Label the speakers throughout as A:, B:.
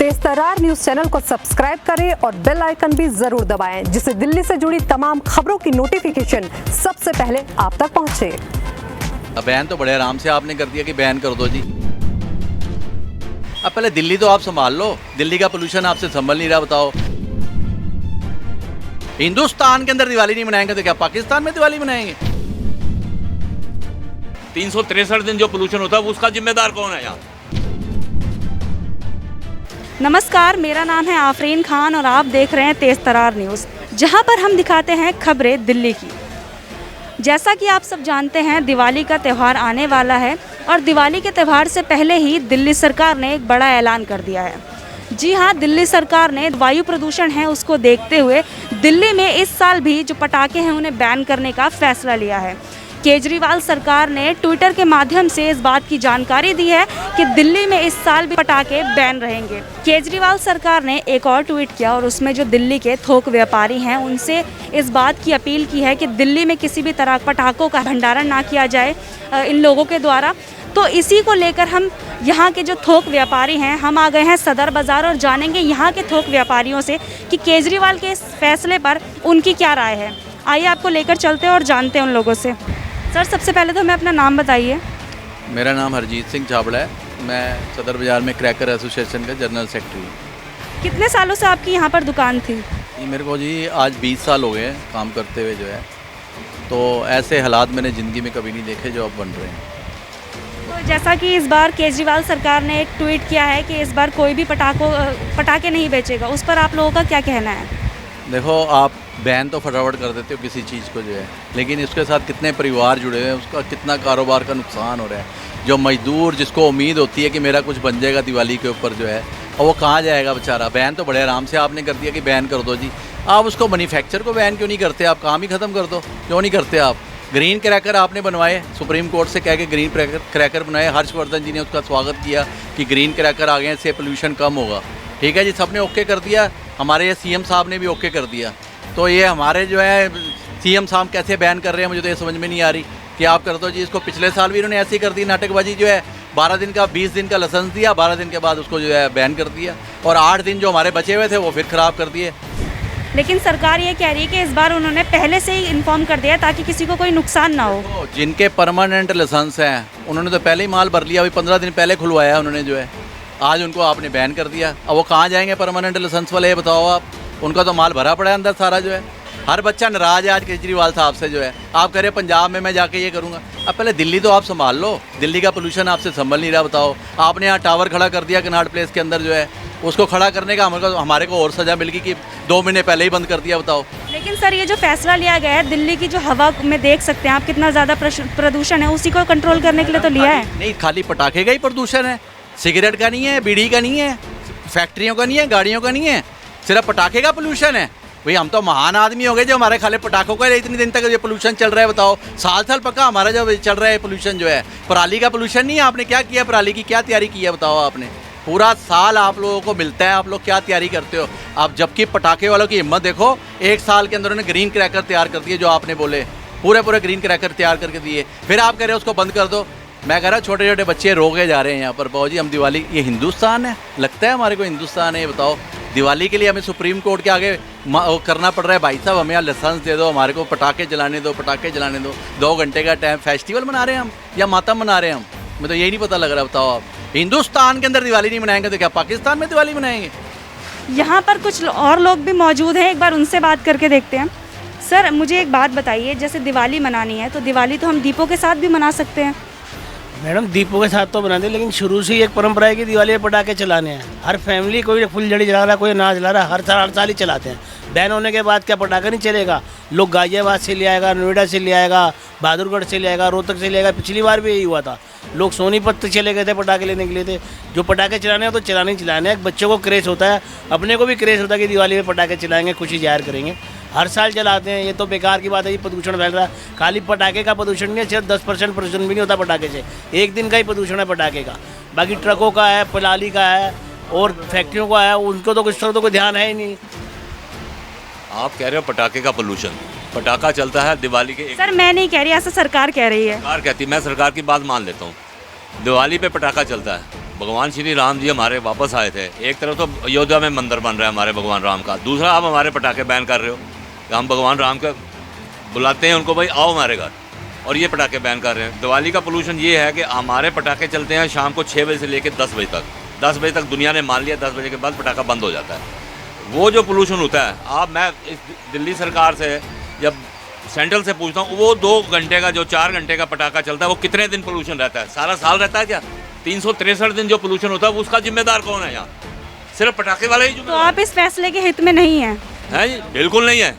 A: तेज तरार news channel को subscribe करें और बेल आइकन भी जरूर दबाएं, जिससे दिल्ली से जुड़ी तमाम खबरों की नोटिफिकेशन सबसे पहले आप तक पहुंचे।
B: बैन तो बड़े आराम से आपने कर दिया कि बैन कर दो जी। अब पहले दिल्ली तो आप संभाल लो, दिल्ली का पोल्यूशन आपसे संभल नहीं रहा। बताओ, हिंदुस्तान के अंदर दिवाली नहीं मनाएंगे तो क्या पाकिस्तान में दिवाली मनाएंगे?
C: 363 दिन जो पोल्यूशन होता है उसका जिम्मेदार कौन है यहाँ?
D: नमस्कार, मेरा नाम है आफरीन खान और आप देख रहे हैं तेज तरार न्यूज़, जहां पर हम दिखाते हैं खबरें दिल्ली की। जैसा कि आप सब जानते हैं, दिवाली का त्यौहार आने वाला है और दिवाली के त्यौहार से पहले ही दिल्ली सरकार ने एक बड़ा ऐलान कर दिया है। जी हां, दिल्ली सरकार ने वायु प्रदूषण है उसको देखते हुए दिल्ली में इस साल भी जो पटाखे हैं उन्हें बैन करने का फैसला लिया है। केजरीवाल सरकार ने ट्विटर के माध्यम से इस बात की जानकारी दी है कि दिल्ली में इस साल भी पटाखे बैन रहेंगे। केजरीवाल सरकार ने एक और ट्वीट किया और उसमें जो दिल्ली के थोक व्यापारी हैं उनसे इस बात की अपील की है कि दिल्ली में किसी भी तरह पटाखों का भंडारण ना किया जाए इन लोगों के द्वारा। तो इसी को लेकर हम यहाँ के जो थोक व्यापारी हैं, हम आ गए हैं सदर बाज़ार और जानेंगे यहाँ के थोक व्यापारियों से कि केजरीवाल के इस फैसले पर उनकी क्या राय है। आइए आपको लेकर चलते हैं और जानते हैं उन लोगों से। सर, सबसे पहले तो हमें अपना नाम बताइए।
B: मेरा नाम हरजीत सिंह छाबड़ा है, मैं सदर बाज़ार में क्रैकर एसोसिएशन का जनरल सेक्रेटरी हूँ।
D: कितने सालों से आपकी यहाँ पर दुकान थी?
B: मेरे को जी आज 20 साल हो गए हैं काम करते हुए जो है, तो ऐसे हालात मैंने ज़िंदगी में कभी नहीं देखे जो अब बन रहे हैं।
D: तो जैसा कि इस बार केजरीवाल सरकार ने एक ट्वीट किया है कि इस बार कोई भी पटाखे नहीं बेचेगा, उस पर आप लोगों का क्या कहना है?
B: देखो, आप बैन तो फटाफट कर देते हो किसी चीज़ को जो है, लेकिन इसके साथ कितने परिवार जुड़े हुए हैं, उसका कितना कारोबार का नुकसान हो रहा है। जो मजदूर जिसको उम्मीद होती है कि मेरा कुछ बन जाएगा दिवाली के ऊपर जो है, और वो कहाँ जाएगा बेचारा? बैन तो बड़े आराम से आपने कर दिया कि बैन कर दो जी। आप उसको मैन्युफैक्चर को बैन क्यों नहीं करते? आप काम ही ख़त्म कर दो, क्यों नहीं करते आप? ग्रीन क्रैकर आपने बनवाए, सुप्रीम कोर्ट से कह के ग्रीन क्रैकर बनाए। हर्षवर्धन जी ने उसका स्वागत किया कि ग्रीन क्रैकर आ गए, इससे पोल्यूशन कम होगा। ठीक है जी, सबने ओके कर दिया, हमारे सीएम साहब ने भी ओके कर दिया। तो ये हमारे जो है सीएम साहब कैसे बैन कर रहे हैं, मुझे तो ये समझ में नहीं आ रही कि आप कर दो जी इसको। पिछले साल भी इन्होंने ऐसे ही कर दी नाटकबाजी जो है, 12 दिन का 20 दिन का लाइसेंस दिया, 12 दिन के बाद उसको जो है बैन कर दिया, और 8 दिन जो हमारे बचे हुए थे वो फिर ख़राब कर दिए।
D: लेकिन सरकार ये कह रही है कि इस बार उन्होंने पहले से ही इन्फॉर्म कर दिया ताकि किसी को कोई नुकसान ना हो।
B: तो जिनके परमानेंट लाइसेंस हैं उन्होंने तो पहले ही माल भर लिया, अभी 15 दिन पहले खुलवाया उन्होंने जो है, आज उनको आपने बैन कर दिया। अब वो कहाँ जाएंगे परमानेंट लाइसेंस वाले, ये बताओ आप? उनका तो माल भरा पड़ा है अंदर सारा जो है। हर बच्चा नाराज़ है आज केजरीवाल साहब से जो है। आप कह रहे हैं पंजाब में मैं जाके ये करूँगा। अब पहले दिल्ली तो आप संभाल लो, दिल्ली का पोल्यूशन आपसे संभल नहीं रहा। बताओ, आपने यहाँ टावर खड़ा कर दिया कनाट प्लेस के अंदर जो है, उसको खड़ा करने का हमारे को और सज़ा मिल गई कि 2 महीने पहले ही बंद कर दिया। बताओ।
D: लेकिन सर, ये जो फैसला लिया गया है, दिल्ली की जो हवा में देख सकते हैं आप कितना ज़्यादा प्रदूषण है, उसी को कंट्रोल करने के लिए तो लिया है।
B: नहीं, खाली पटाखे का ही प्रदूषण है, सिगरेट का नहीं है, बीड़ी का नहीं है, फैक्ट्रियों का नहीं है, गाड़ियों का नहीं है, सिर्फ पटाखे का पोल्यूशन है। भाई हम तो महान आदमी हो गए जो हमारे खाली पटाखों का इतनी दिन तक ये पोल्यूशन चल रहा है। बताओ, साल पक्का हमारा जो चल रहा है पोल्यूशन जो है, पराली का पोल्यूशन नहीं है। आपने क्या किया? पराली की क्या तैयारी की है? बताओ आपने। पूरा साल आप लोगों को मिलता है, आप लोग क्या तैयारी करते हो आप? जबकि पटाखे वालों की हिम्मत देखो, 1 साल के अंदर उन्होंने ग्रीन क्रैकर तैयार कर दिए, जो आपने बोले पूरे ग्रीन क्रैकर तैयार करके दिए, फिर आप कह रहे हो उसको बंद कर दो। मैं कह रहा छोटे छोटे बच्चे रोके जा रहे हैं यहाँ पर। बाबू जी, हम दिवाली, ये हिंदुस्तान है, लगता है हमारे को हिंदुस्तान है? ये बताओ, दिवाली के लिए हमें सुप्रीम कोर्ट के आगे करना पड़ रहा है, भाई साहब हमें यहाँ लाइसेंस दे दो, हमारे को पटाखे जलाने दो, पटाखे जलाने दो। 2 घंटे का टाइम, फेस्टिवल मना रहे हैं हम या मातम मना रहे हैं हम? मैं तो यही नहीं पता लग रहा। बताओ, आप हिंदुस्तान के अंदर दिवाली नहीं मनाएंगे तो क्या पाकिस्तान में दिवाली मनाएंगे?
D: यहाँ पर कुछ और लोग भी मौजूद हैं, एक बार उनसे बात करके देखते हैं। सर, मुझे एक बात बताइए, जैसे दिवाली मनानी है तो दिवाली तो हम दीपों के साथ भी मना सकते हैं।
E: मैडम, दीपों के साथ तो बनाते हैं, लेकिन शुरू से ही एक परंपरा है कि दिवाली में पटाखे चलाने हैं। हर फैमिली, कोई फुलझड़ी जला रहा है, कोई अनाज जला रहा है, हर साल ही चलाते हैं। बैन होने के बाद क्या पटाखा नहीं चलेगा? लोग गाजियाबाद से ले आएगा, नोएडा से ले आएगा, बहादुरगढ़ से ले आएगा, रोहतक से ले आएगा। पिछली बार भी यही हुआ था, लोग सोनीपत से चले गए थे पटाखे लेने के लिए थे। जो पटाखे चलाने हैं तो चलाने ही चलाने हैं। बच्चों को क्रेज़ होता है, अपने को भी क्रेज़ होता है कि दिवाली में पटाखे चलाएंगे, खुशी जाहिर करेंगे। हर साल चलाते हैं, ये तो बेकार की बात है। ये प्रदूषण फैल रहा है, खाली पटाखे का प्रदूषण नहीं है, सिर्फ 10% प्रदूषण भी नहीं होता पटाखे से। एक दिन का ही प्रदूषण है पटाखे का, बाकी ट्रकों का है, पलाली का है और फैक्ट्रियों का है, उनको तो कुछ तो कोई ध्यान है ही नहीं।
C: आप कह रहे हो पटाखे का पोल्यूशन, पटाखा चलता है दिवाली के।
D: सर, मैं नहीं कह रही, ऐसा सरकार कह रही है।
C: सरकार कहती है, मैं सरकार की बात मान लेता हूँ। दिवाली पे पटाखा चलता है, भगवान श्री राम जी हमारे वापस आए थे। एक तरफ तो अयोध्या में मंदिर बन रहा है हमारे भगवान राम का, दूसरा आप हमारे पटाखे बैन कर रहे हो। कि हम भगवान राम का बुलाते हैं उनको, भाई आओ हमारे घर, और ये पटाखे बैन कर रहे हैं। दिवाली का पोल्यूशन ये है कि हमारे पटाखे चलते हैं शाम को 6 बजे से लेकर 10 बजे तक। 10 बजे तक दुनिया ने मान लिया, 10 बजे के बाद पटाखा बंद हो जाता है। वो जो पोल्यूशन होता है, मैं इस दिल्ली सरकार से जब सेंट्रल से पूछता हूँ, वो 2 घंटे का जो 4 घंटे का पटाखा चलता है वो कितने दिन पोल्यूशन रहता है? सारा साल रहता है क्या? 363 दिन जो पोल्यूशन होता है वो उसका जिम्मेदार कौन है यहाँ? सिर्फ पटाखे वाले ही
D: तो
C: जिम्मेदार
D: आप इस फैसले के हित में नहीं हैं?
C: हैं जी, बिल्कुल नहीं है।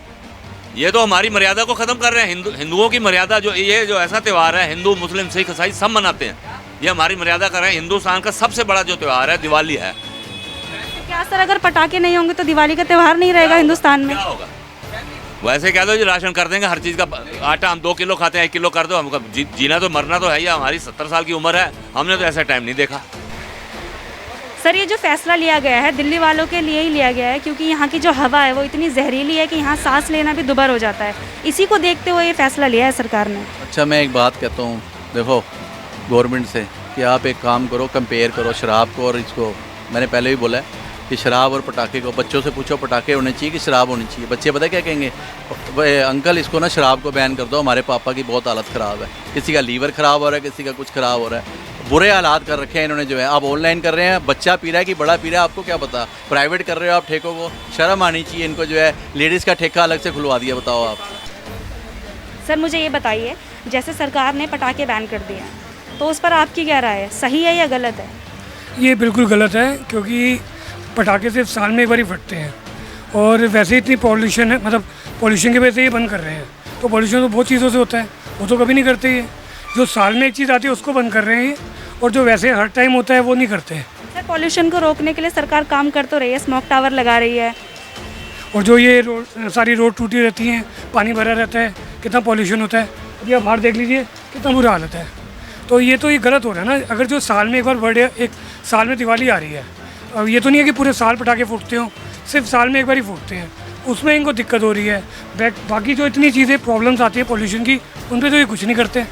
C: ये तो हमारी मर्यादा को ख़त्म कर रहे हैं। हिंदुओं की मर्यादा जो ये जो ऐसा त्यौहार है, हिंदू मुस्लिम सिख ईसाई सब मनाते हैं, ये हमारी मर्यादा कर रहे हैं। हिंदुस्तान का सबसे बड़ा जो त्यौहार है दिवाली है।
D: क्या सर, अगर पटाखे नहीं होंगे तो दिवाली का त्यौहार नहीं रहेगा हिंदुस्तान में?
C: क्या होगा? वैसे कह दो जी राशन कर देंगे हर चीज़ का। आटा हम 2 किलो खाते हैं, 1 किलो कर दो। हमको जीना तो मरना तो है ही। हमारी 70 साल की उम्र है, हमने तो ऐसा टाइम नहीं देखा।
D: सर, ये जो फैसला लिया गया है दिल्ली वालों के लिए ही लिया गया है, क्योंकि यहाँ की जो हवा है वो इतनी जहरीली है कि यहाँ सांस लेना भी दुभर हो जाता है। इसी को देखते हुए ये फैसला लिया है सरकार ने।
B: अच्छा, मैं एक बात कहता हूँ, देखो गवर्नमेंट से कि आप एक काम करो, कंपेयर करो शराब को और इसको। मैंने पहले भी बोला है कि शराब और पटाखे को, बच्चों से पूछो पटाखे होने चाहिए कि शराब होनी चाहिए। बच्चे पता क्या कहेंगे? अंकल इसको ना शराब को बैन कर दो, हमारे पापा की बहुत हालत ख़राब है। किसी का लीवर ख़राब हो रहा है, किसी का कुछ ख़राब हो रहा है। बुरे हालात कर रखे हैं इन्होंने जो है। आप ऑनलाइन कर रहे हैं, बच्चा पी रहा है कि बड़ा पी रहा है आपको क्या पता। प्राइवेट कर रहे हो आप ठेकों को, शर्म आनी चाहिए इनको जो है। लेडीज़ का ठेका अलग से खुलवा दिया, बताओ आप।
D: सर, मुझे ये बताइए, जैसे सरकार ने पटाखे बैन कर दिए तो उस पर आपकी क्या राय है? सही है या गलत है?
F: ये बिल्कुल गलत है, क्योंकि पटाखे सिर्फ साल में एक बार ही फटते हैं और वैसे ही इतनी पॉल्यूशन है, मतलब पॉल्यूशन की वजह से ये बंद कर रहे हैं। तो पॉल्यूशन तो बहुत चीज़ों से होता है, वो तो कभी नहीं करते। ये जो साल में एक चीज़ आती है उसको बंद कर रहे हैं, और जो वैसे हर टाइम होता है वो नहीं करते हैं।
D: सर, पॉल्यूशन को रोकने के लिए सरकार काम कर तो रही है, स्मोक टावर लगा रही है,
F: और जो ये सारी रोड टूटी रहती हैं, पानी भरा रहता है, कितना पॉल्यूशन होता है। अभी आप बाहर देख लीजिए कितना बुरा हालत है। तो ये गलत हो रहा है ना। अगर जो साल में एक बार बर्थडे, एक साल में दिवाली आ रही है, अब ये तो नहीं है कि पूरे साल पटाखे फूटते हो, सिर्फ साल में एक बार ही फूटते हैं, उसमें इनको दिक्कत हो रही है। बाकी जो इतनी चीज़ें प्रॉब्लम्स आती है पॉल्यूशन की, उन पर तो ये कुछ नहीं करते।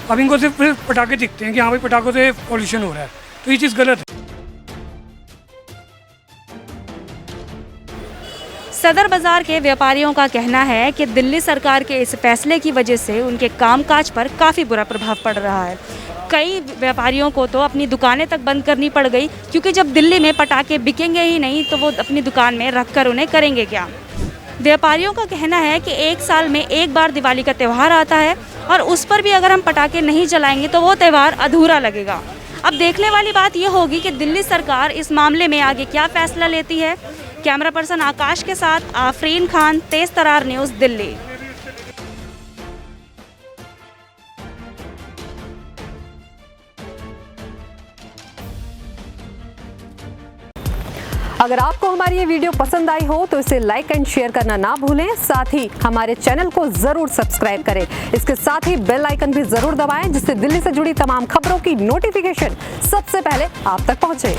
F: अब इनको सिर्फ पटाखे दिखते हैं कि हाँ भाई पटाखों से पॉल्यूशन हो रहा है, तो ये चीज़ गलत है।
D: सदर बाज़ार के व्यापारियों का कहना है कि दिल्ली सरकार के इस फैसले की वजह से उनके कामकाज पर काफ़ी बुरा प्रभाव पड़ रहा है। कई व्यापारियों को तो अपनी दुकानें तक बंद करनी पड़ गई, क्योंकि जब दिल्ली में पटाखे बिकेंगे ही नहीं तो वो अपनी दुकान में रख कर उन्हें करेंगे क्या। व्यापारियों का कहना है कि एक साल में एक बार दिवाली का त्यौहार आता है और उस पर भी अगर हम पटाखे नहीं जलाएंगे तो वो त्यौहार अधूरा लगेगा। अब देखने वाली बात ये होगी कि दिल्ली सरकार इस मामले में आगे क्या फैसला लेती है। कैमरा पर्सन आकाश के साथ आफरीन खान, तेज तरार न्यूज़, दिल्ली।
A: अगर आपको हमारी ये वीडियो पसंद आई हो तो इसे लाइक एंड शेयर करना ना भूलें। साथ ही हमारे चैनल को जरूर सब्सक्राइब करें। इसके साथ ही बेल आइकन भी जरूर दबाएं, जिससे दिल्ली से जुड़ी तमाम खबरों की नोटिफिकेशन सबसे पहले आप तक पहुंचे।